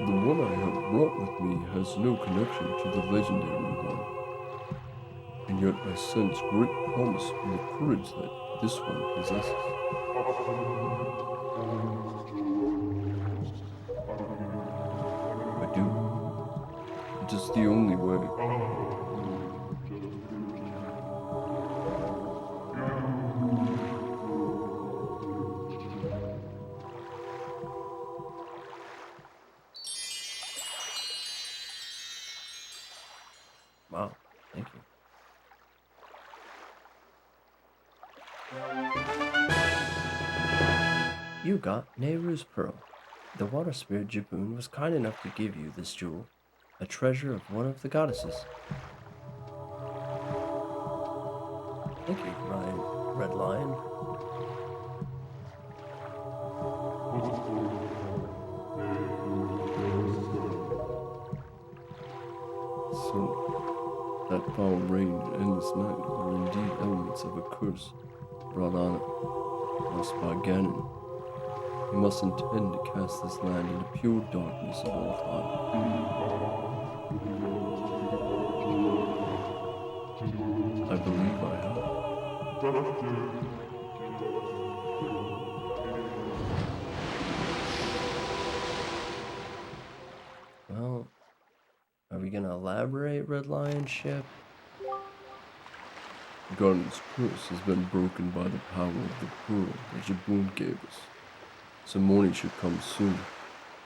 The one I have brought with me has no connection to the legendary one. And yet I sense great promise in the courage that this one possesses. I do. It is the only way. Wow, thank you. You got Nehru's Pearl. The water spirit Jaboon was kind enough to give you this jewel, a treasure of one of the goddesses. Thank you, my red lion. So, that foul rain and endless night were indeed elements of a curse brought on us by Ganon. He must intend to cast this land into pure darkness of all time. I believe I have. Well, are we gonna elaborate, Red Lion Ship? Ganon's curse has been broken by the power of the pearl that Jaboon gave us. Some morning should come soon.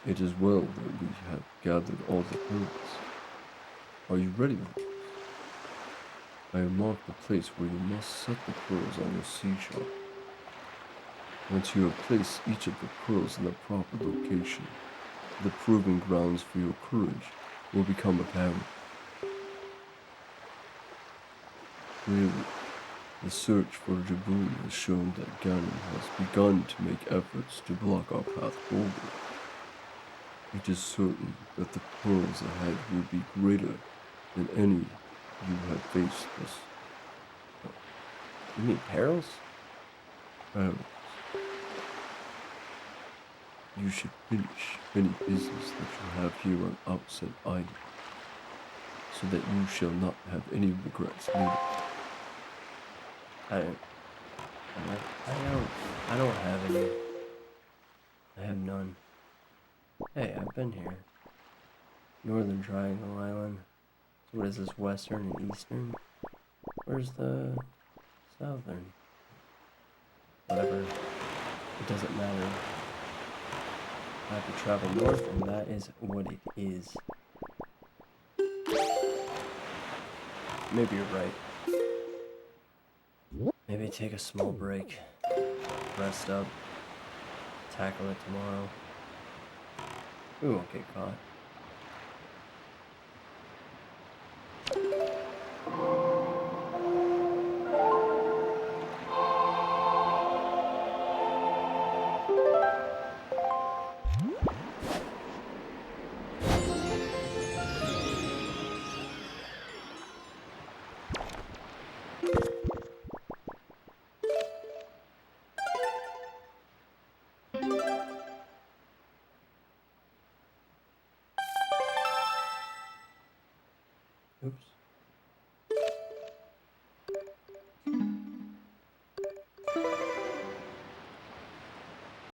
It is well that we have gathered all the herbs. Are you ready, my boys? I have marked the place where you must set the pearls on your seashell. Once you have placed each of the pearls in the proper location, the proving grounds for your courage will become apparent. Clearly, the search for Jaboon has shown that Ganon has begun to make efforts to block our path forward. It is certain that the pearls ahead will be greater than any you have faced thus. You mean perils? Perils. You should finish any business that you have here on Outset Island, so that you shall not have any regrets later. I don't have any. I have none. Hey, I've been here. Northern Triangle Island. So what is this, western and eastern? Where's the southern? Whatever. It doesn't matter. I have to travel north, and that is what it is. Maybe you're right. Maybe take a small break. Rest up. Tackle it tomorrow. We won't get caught. Oops.